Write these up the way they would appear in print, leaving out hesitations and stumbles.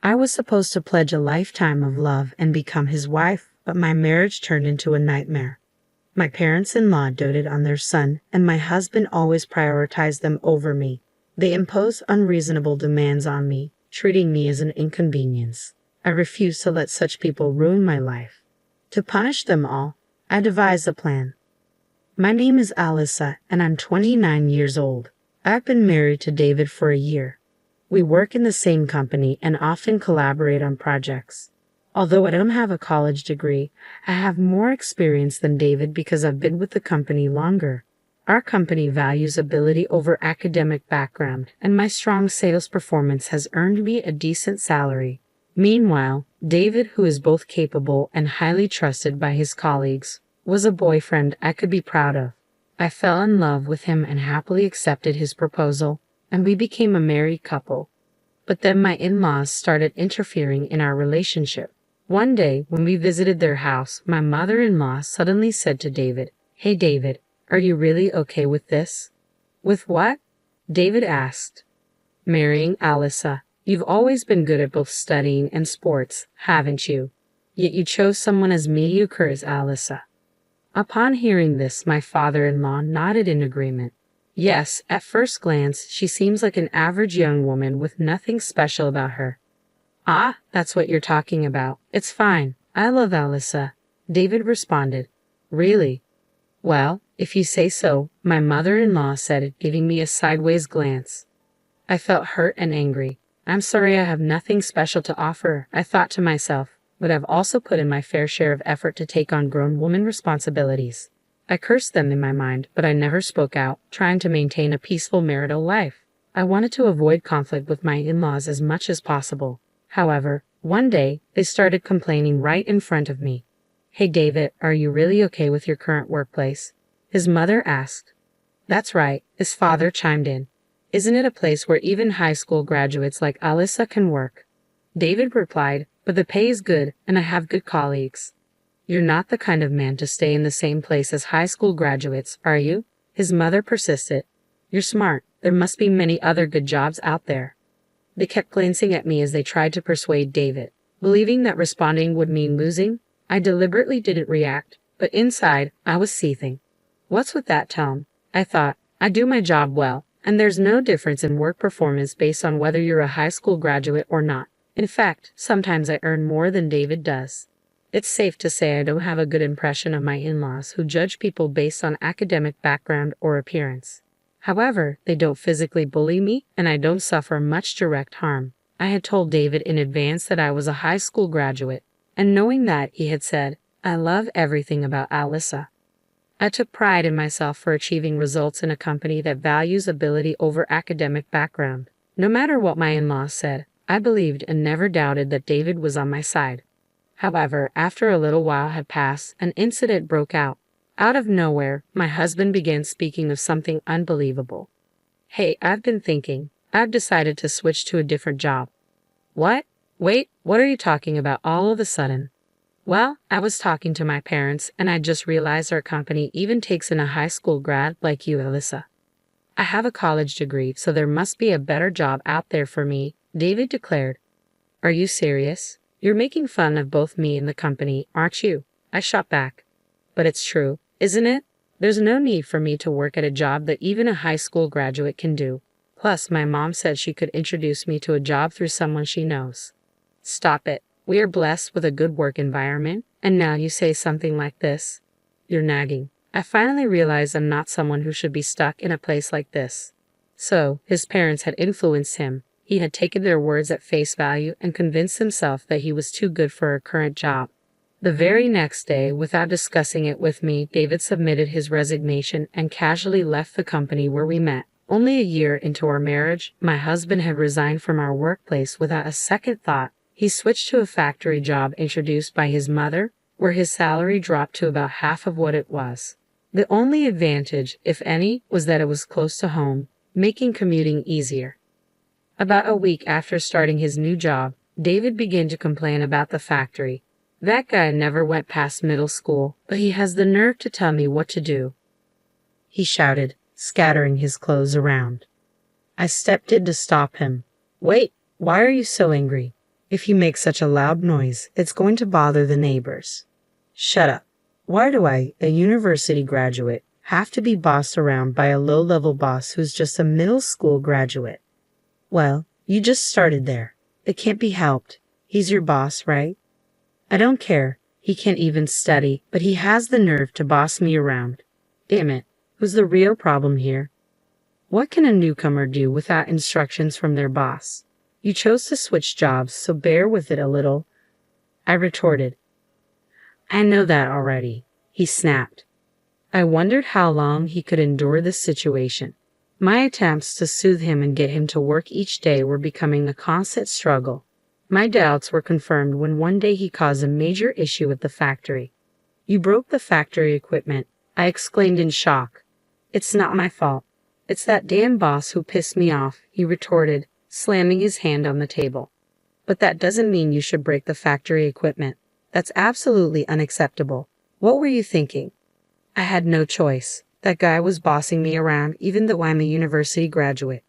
I was supposed to pledge a lifetime of love and become his wife, but my marriage turned into a nightmare. My parents-in-law doted on their son, and my husband always prioritized them over me. They imposed unreasonable demands on me, treating me as an inconvenience. I refused to let such people ruin my life. To punish them all, I devised a plan. My name is Alyssa, and I'm 29 years old. I've been married to David for a year. We work in the same company and often collaborate on projects. Although I don't have a college degree, I have more experience than David because I've been with the company longer. Our company values ability over academic background, and my strong sales performance has earned me a decent salary. Meanwhile, David, who is both capable and highly trusted by his colleagues, was a boyfriend I could be proud of. I fell in love with him and happily accepted his proposal, and we became a married couple. But then my in-laws started interfering in our relationship. One day, when we visited their house, my mother-in-law suddenly said to David, "Hey David, are you really okay with this?" "With what?" David asked. "Marrying Alyssa. You've always been good at both studying and sports, haven't you? Yet you chose someone as mediocre as Alyssa." Upon hearing this, my father-in-law nodded in agreement. "Yes, at first glance, she seems like an average young woman with nothing special about her." "Ah, that's what you're talking about. It's fine. I love Alyssa," David responded. "Really?" "Well, if you say so," my mother-in-law said, giving me a sideways glance. I felt hurt and angry. "I'm sorry I have nothing special to offer," I thought to myself, "but I've also put in my fair share of effort to take on grown woman responsibilities." I cursed them in my mind, but I never spoke out, trying to maintain a peaceful marital life. I wanted to avoid conflict with my in-laws as much as possible. However, one day, they started complaining right in front of me. "Hey David, are you really okay with your current workplace?" his mother asked. "That's right," his father chimed in. "Isn't it a place where even high school graduates like Alyssa can work?" David replied, "But the pay is good, and I have good colleagues." "You're not the kind of man to stay in the same place as high school graduates, are you?" his mother persisted. "You're smart. There must be many other good jobs out there." They kept glancing at me as they tried to persuade David. Believing that responding would mean losing, I deliberately didn't react, but inside, I was seething. What's with that tone? I thought, I do my job well, and there's no difference in work performance based on whether you're a high school graduate or not. In fact, sometimes I earn more than David does. It's safe to say I don't have a good impression of my in-laws who judge people based on academic background or appearance. However, they don't physically bully me, and I don't suffer much direct harm. I had told David in advance that I was a high school graduate, and knowing that, he had said, "I love everything about Alyssa." I took pride in myself for achieving results in a company that values ability over academic background. No matter what my in-laws said, I believed and never doubted that David was on my side. However, after a little while had passed, an incident broke out. Out of nowhere, my husband began speaking of something unbelievable. "Hey, I've been thinking. I've decided to switch to a different job." "What? Wait, what are you talking about all of a sudden?" "Well, I was talking to my parents, and I just realized our company even takes in a high school grad like you, Alyssa. I have a college degree, so there must be a better job out there for me," David declared. "Are you serious? You're making fun of both me and the company, aren't you?" I shot back. "But it's true, isn't it? There's no need for me to work at a job that even a high school graduate can do. Plus, my mom said she could introduce me to a job through someone she knows." "Stop it. We are blessed with a good work environment, and now you say something like this. You're nagging." I finally realized I'm not someone who should be stuck in a place like this. So, his parents had influenced him. He had taken their words at face value and convinced himself that he was too good for a current job. The very next day, without discussing it with me, David submitted his resignation and casually left the company where we met. Only a year into our marriage, my husband had resigned from our workplace without a second thought. He switched to a factory job introduced by his mother, where his salary dropped to about half of what it was. The only advantage, if any, was that it was close to home, making commuting easier. About a week after starting his new job, David began to complain about the factory. "That guy never went past middle school, but he has the nerve to tell me what to do," he shouted, scattering his clothes around. I stepped in to stop him. "Wait, why are you so angry?" If you make such a loud noise, it's going to bother the neighbors. Shut up. Why do I, a university graduate, have to be bossed around by a low-level boss who's just a middle school graduate? Well, you just started there. It can't be helped. He's your boss, right? I don't care. He can't even study, but he has the nerve to boss me around. Damn it. Who's the real problem here? What can a newcomer do without instructions from their boss? You chose to switch jobs, so bear with it a little, I retorted. I know that already, he snapped. I wondered how long he could endure this situation. My attempts to soothe him and get him to work each day were becoming a constant struggle. My doubts were confirmed when one day he caused a major issue at the factory. You broke the factory equipment, I exclaimed in shock. It's not my fault. It's that damn boss who pissed me off, he retorted, slamming his hand on the table. But that doesn't mean you should break the factory equipment. That's absolutely unacceptable. What were you thinking? I had no choice. That guy was bossing me around even though I'm a university graduate.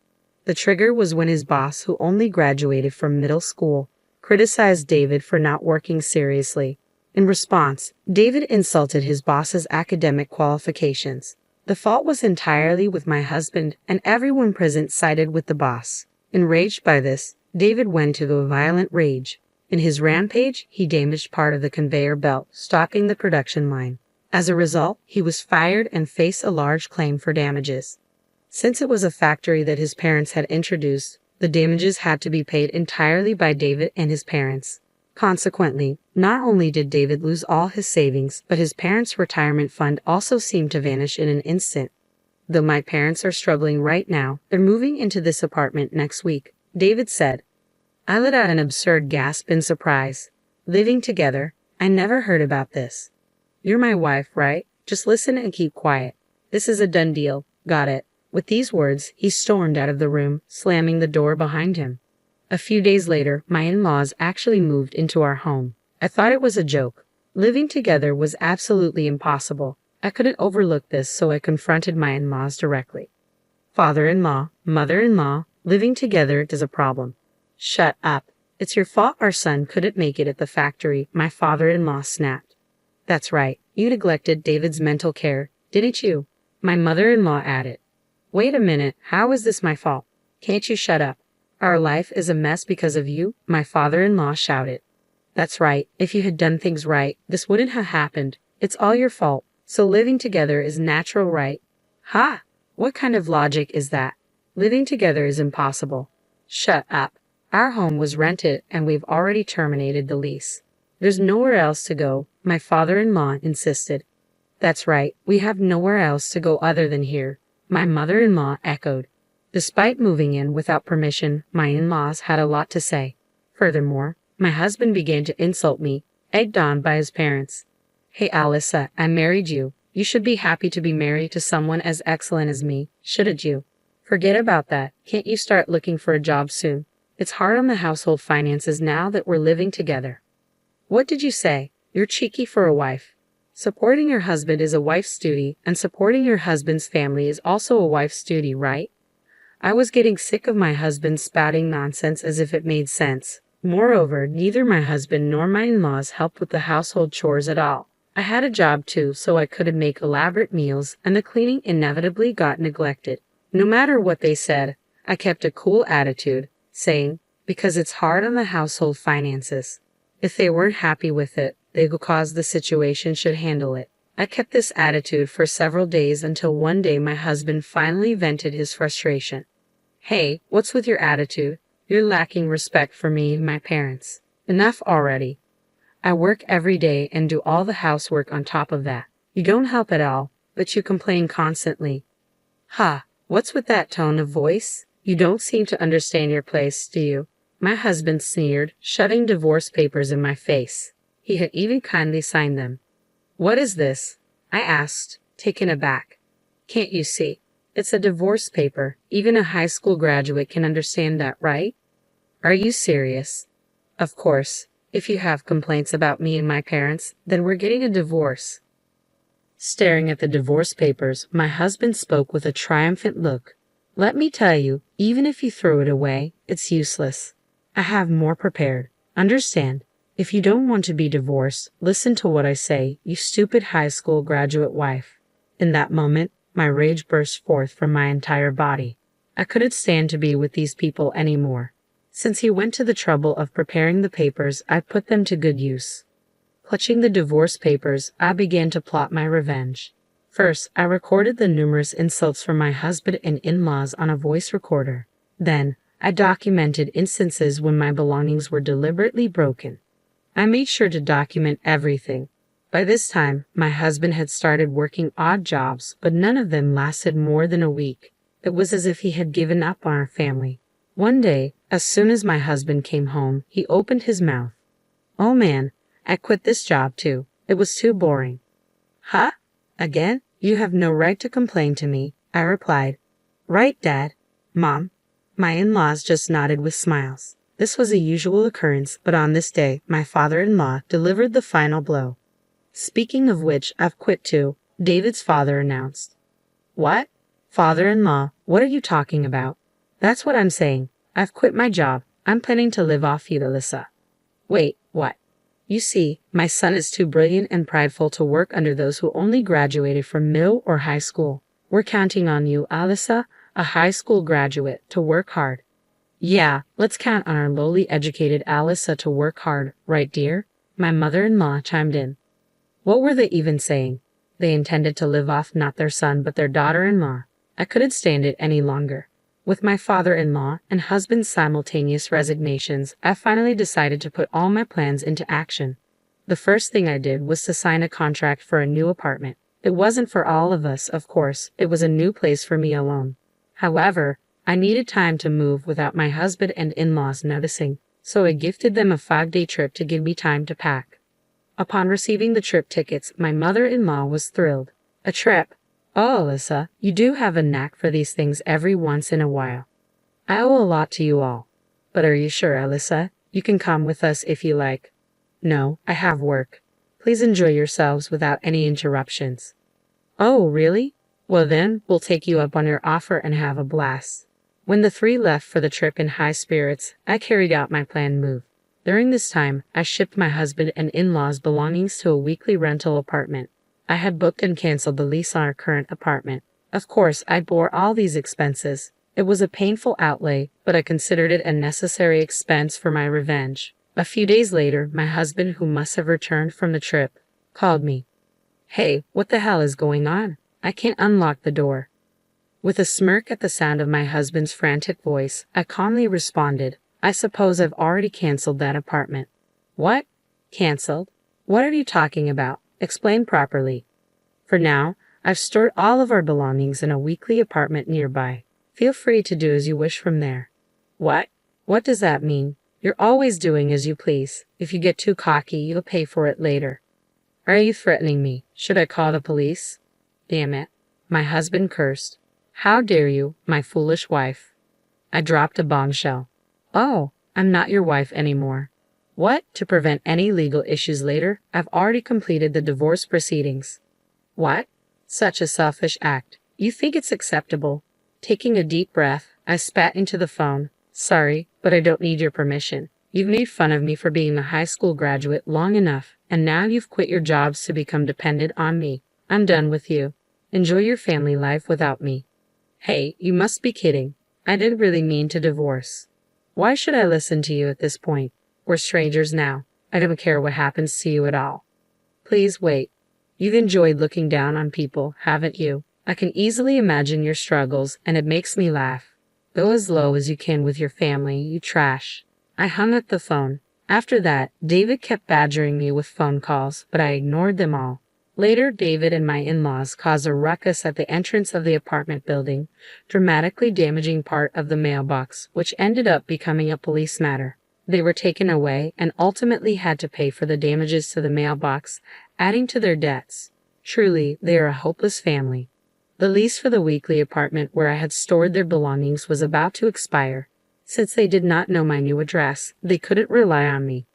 The trigger was when his boss, who only graduated from middle school, criticized David for not working seriously. In response, David insulted his boss's academic qualifications. The fault was entirely with my husband, and everyone present sided with the boss. Enraged by this, David went to a violent rage. In his rampage, he damaged part of the conveyor belt, stopping the production line. As a result, he was fired and faced a large claim for damages. Since it was a factory that his parents had introduced, the damages had to be paid entirely by David and his parents. Consequently, not only did David lose all his savings, but his parents' retirement fund also seemed to vanish in an instant. Though my parents are struggling right now, they're moving into this apartment next week, David said. I let out an absurd gasp in surprise. Living together? I never heard about this. You're my wife, right? Just listen and keep quiet. This is a done deal. Got it. With these words, he stormed out of the room, slamming the door behind him. A few days later, my in-laws actually moved into our home. I thought it was a joke. Living together was absolutely impossible. I couldn't overlook this, so I confronted my in-laws directly. Father-in-law, mother-in-law, living together is a problem. Shut up. It's your fault our son couldn't make it at the factory, my father-in-law snapped. That's right. You neglected David's mental care, didn't you? My mother-in-law added. Wait a minute. How is this my fault? Can't you shut up? Our life is a mess because of you, my father-in-law shouted. That's right. If you had done things right, this wouldn't have happened. It's all your fault. So living together is natural, right? Ha! What kind of logic is that? Living together is impossible. Shut up. Our home was rented and we've already terminated the lease. There's nowhere else to go, my father-in-law insisted. That's right. We have nowhere else to go other than here, my mother-in-law echoed. Despite moving in without permission, my in-laws had a lot to say. Furthermore, my husband began to insult me, egged on by his parents. Hey Alyssa, I married you. You should be happy to be married to someone as excellent as me, shouldn't you? Forget about that. Can't you start looking for a job soon? It's hard on the household finances now that we're living together. What did you say? You're cheeky for a wife. Supporting your husband is a wife's duty, and supporting your husband's family is also a wife's duty, right? I was getting sick of my husband spouting nonsense as if it made sense. Moreover, neither my husband nor my in-laws helped with the household chores at all. I had a job too, so I couldn't make elaborate meals, and the cleaning inevitably got neglected. No matter what they said, I kept a cool attitude, saying, because it's hard on the household finances. If they weren't happy with it, they caused the situation should handle it. I kept this attitude for several days until one day my husband finally vented his frustration. Hey, what's with your attitude? You're lacking respect for me and my parents. Enough already. I work every day and do all the housework on top of that. You don't help at all, but you complain constantly. Ha, what's with that tone of voice? You don't seem to understand your place, do you? My husband sneered, shoving divorce papers in my face. He had even kindly signed them. What is this? I asked, taken aback. Can't you see? It's a divorce paper. Even a high school graduate can understand that, right? Are you serious? Of course. If you have complaints about me and my parents, then we're getting a divorce. Staring at the divorce papers, my husband spoke with a triumphant look. Let me tell you, even if you throw it away, it's useless. I have more prepared. Understand, if you don't want to be divorced, listen to what I say, you stupid high school graduate wife. In that moment, my rage burst forth from my entire body. I couldn't stand to be with these people anymore. Since he went to the trouble of preparing the papers, I put them to good use. Clutching the divorce papers, I began to plot my revenge. First, I recorded the numerous insults from my husband and in-laws on a voice recorder. Then, I documented instances when my belongings were deliberately broken. I made sure to document everything. By this time, my husband had started working odd jobs, but none of them lasted more than a week. It was as if he had given up on our family. One day, as soon as my husband came home, he opened his mouth. "Oh man, I quit this job too. It was too boring." "Huh? Again? You have no right to complain to me," I replied. "Right, Dad? Mom?" My in-laws just nodded with smiles. This was a usual occurrence, but on this day, my father-in-law delivered the final blow. "Speaking of which, I've quit too," David's father announced. "What? Father-in-law, what are you talking about?" "That's what I'm saying. I've quit my job. I'm planning to live off you, Alyssa." "Wait, what?" "You see, my son is too brilliant and prideful to work under those who only graduated from middle or high school. We're counting on you, Alyssa, a high school graduate, to work hard." "Yeah, let's count on our lowly educated Alyssa to work hard, right dear?" My mother-in-law chimed in. What were they even saying? They intended to live off not their son but their daughter-in-law. I couldn't stand it any longer. With my father-in-law and husband's simultaneous resignations, I finally decided to put all my plans into action. The first thing I did was to sign a contract for a new apartment. It wasn't for all of us, of course. It was a new place for me alone. However, I needed time to move without my husband and in-laws noticing, so I gifted them a 5-day trip to give me time to pack. Upon receiving the trip tickets, my mother-in-law was thrilled. "A trip? Oh, Alyssa, you do have a knack for these things every once in a while. I owe a lot to you all. But are you sure, Alyssa? You can come with us if you like." "No, I have work. Please enjoy yourselves without any interruptions." "Oh, really? Well then, we'll take you up on your offer and have a blast." When the three left for the trip in high spirits, I carried out my planned move. During this time, I shipped my husband and in-laws' belongings to a weekly rental apartment. I had booked and canceled the lease on our current apartment. Of course, I bore all these expenses. It was a painful outlay, but I considered it a necessary expense for my revenge. A few days later, my husband, who must have returned from the trip, called me. "Hey, what the hell is going on? I can't unlock the door." With a smirk at the sound of my husband's frantic voice, I calmly responded, "I suppose I've already canceled that apartment." "What? Canceled? What are you talking about? Explain properly." "For now, I've stored all of our belongings in a weekly apartment nearby. Feel free to do as you wish from there." "What? What does that mean? You're always doing as you please. If you get too cocky, you'll pay for it later." "Are you threatening me? Should I call the police?" "Damn it." My husband cursed. "How dare you, my foolish wife." I dropped a bombshell. "Oh, I'm not your wife anymore." "What? To prevent any legal issues later, I've already completed the divorce proceedings." "What? Such a selfish act. You think it's acceptable?" Taking a deep breath, I spat into the phone. "Sorry, but I don't need your permission. You've made fun of me for being a high school graduate long enough, and now you've quit your jobs to become dependent on me. I'm done with you. Enjoy your family life without me." "Hey, you must be kidding. I didn't really mean to divorce." "Why should I listen to you at this point? We're strangers now. I don't care what happens to you at all." "Please wait. You've enjoyed looking down on people, haven't you? I can easily imagine your struggles, and it makes me laugh. Go as low as you can with your family, you trash." I hung up the phone. After that, David kept badgering me with phone calls, but I ignored them all. Later, David and my in-laws caused a ruckus at the entrance of the apartment building, dramatically damaging part of the mailbox, which ended up becoming a police matter. They were taken away and ultimately had to pay for the damages to the mailbox, adding to their debts. Truly, they are a hopeless family. The lease for the weekly apartment where I had stored their belongings was about to expire. Since they did not know my new address, they couldn't rely on me.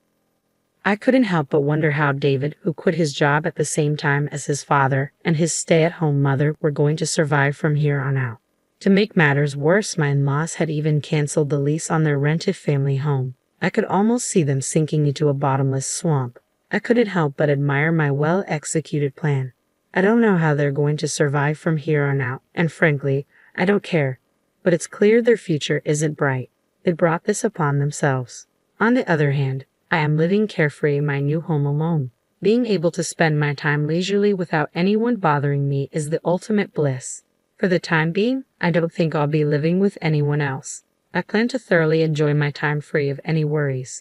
I couldn't help but wonder how David, who quit his job at the same time as his father and his stay-at-home mother, were going to survive from here on out. To make matters worse, my in-laws had even canceled the lease on their rented family home. I could almost see them sinking into a bottomless swamp. I couldn't help but admire my well-executed plan. I don't know how they're going to survive from here on out, and frankly, I don't care. But it's clear their future isn't bright. They brought this upon themselves. On the other hand, I am living carefree in my new home alone. Being able to spend my time leisurely without anyone bothering me is the ultimate bliss. For the time being, I don't think I'll be living with anyone else. I plan to thoroughly enjoy my time free of any worries.